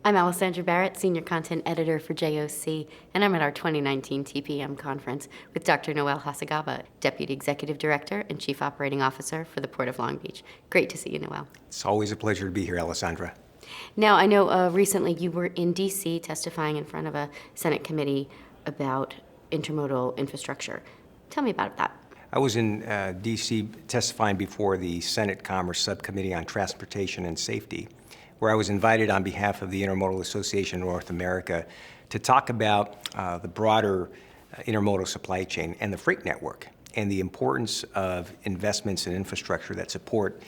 I'm Alessandra Barrett, Senior Content Editor for JOC, and I'm at our 2019 TPM conference with Dr. Noel Hacegaba, Deputy Executive Director and Chief Operating Officer for the Port of Long Beach. Great to see you, Noel. It's always a pleasure to be here, Alessandra. Now, I know recently you were in D.C. testifying in front of a Senate committee about intermodal infrastructure. Tell me about that. I was in D.C. testifying before the Senate Commerce Subcommittee on Transportation and Safety, where I was invited on behalf of the Intermodal Association of North America to talk about the broader intermodal supply chain and the freight network and the importance of investments in infrastructure that support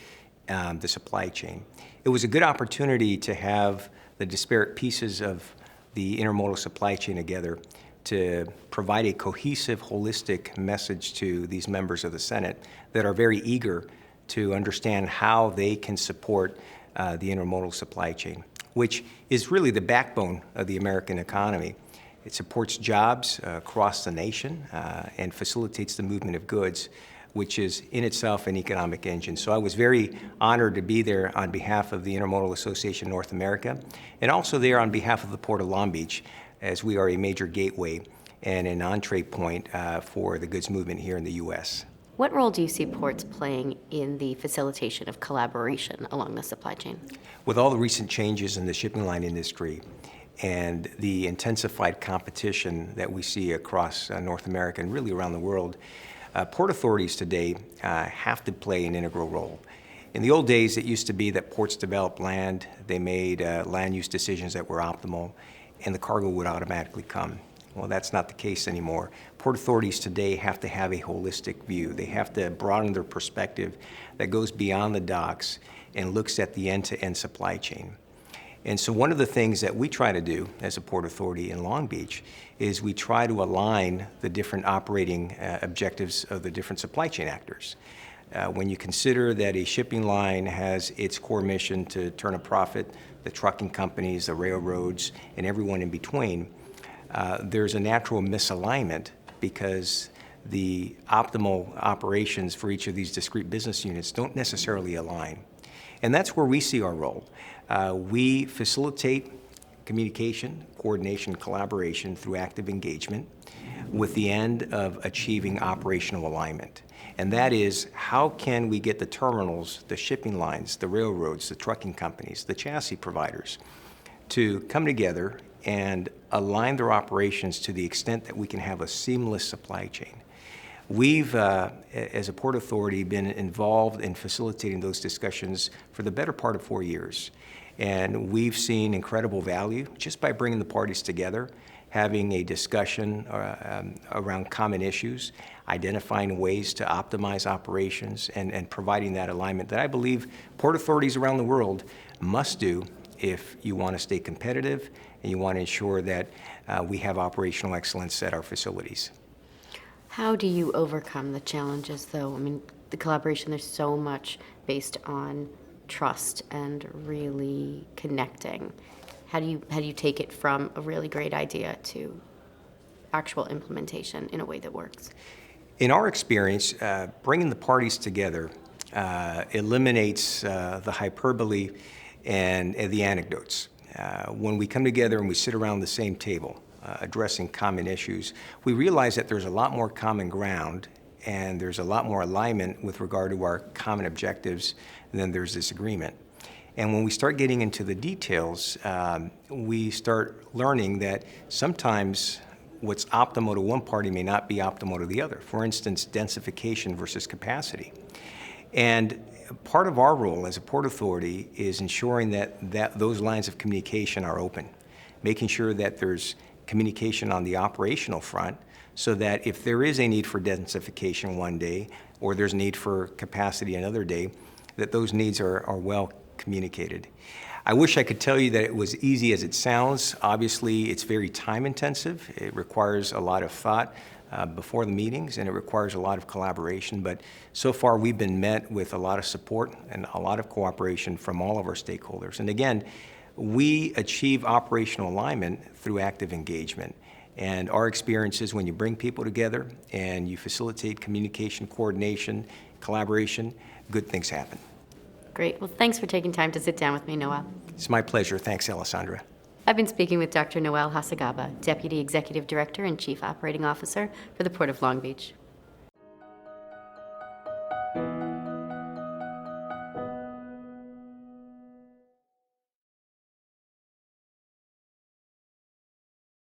the supply chain. It was a good opportunity to have the disparate pieces of the intermodal supply chain together to provide a cohesive, holistic message to these members of the Senate that are very eager to understand how they can support the intermodal supply chain, which is really the backbone of the American economy. It supports jobs across the nation and facilitates the movement of goods, which is in itself an economic engine. So I was very honored to be there on behalf of the Intermodal Association of North America, and also there on behalf of the Port of Long Beach, as we are a major gateway and an entree point for the goods movement here in the U.S. What role do you see ports playing in the facilitation of collaboration along the supply chain? With all the recent changes in the shipping line industry and the intensified competition that we see across North America and really around the world, port authorities today have to play an integral role. In the old days, it used to be that ports developed land, they made land use decisions that were optimal, and the cargo would automatically come. Well, that's not the case anymore. Port authorities today have to have a holistic view. They have to broaden their perspective that goes beyond the docks and looks at the end-to-end supply chain. And so one of the things that we try to do as a port authority in Long Beach is we try to align the different operating objectives of the different supply chain actors. When you consider that a shipping line has its core mission to turn a profit, the trucking companies, the railroads, and everyone in between, there's a natural misalignment because the optimal operations for each of these discrete business units don't necessarily align. And that's where we see our role. We facilitate communication, coordination, collaboration through active engagement with the end of achieving operational alignment. And that is, how can we get the terminals, the shipping lines, the railroads, the trucking companies, the chassis providers to come together and align their operations to the extent that we can have a seamless supply chain. We've, as a port authority, been involved in facilitating those discussions for the better part of 4 years. And we've seen incredible value just by bringing the parties together, having a discussion around common issues, identifying ways to optimize operations, and providing that alignment that I believe port authorities around the world must do if you want to stay competitive and you want to ensure that we have operational excellence at our facilities. How do you overcome the challenges, though? I mean, the collaboration, there's so much based on trust and really connecting. How do you take it from a really great idea to actual implementation in a way that works? In our experience, bringing the parties together eliminates the hyperbole and the anecdotes. When we come together and we sit around the same table addressing common issues, we realize that there's a lot more common ground and there's a lot more alignment with regard to our common objectives than there's disagreement. And when we start getting into the details, we start learning that sometimes what's optimal to one party may not be optimal to the other. For instance, densification versus capacity. And part of our role as a port authority is ensuring that those lines of communication are open, making sure that there's communication on the operational front so that if there is a need for densification one day or there's a need for capacity another day, that those needs are well communicated. I wish I could tell you that it was easy as it sounds. Obviously, it's very time intensive. It requires a lot of thought before the meetings, and it requires a lot of collaboration. But so far, we've been met with a lot of support and a lot of cooperation from all of our stakeholders. And again, we achieve operational alignment through active engagement. And our experience is when you bring people together and you facilitate communication, coordination, collaboration, good things happen. Great. Well, thanks for taking time to sit down with me, Noel. It's my pleasure. Thanks, Alessandra. I've been speaking with Dr. Noel Hacegaba, Deputy Executive Director and Chief Operating Officer for the Port of Long Beach.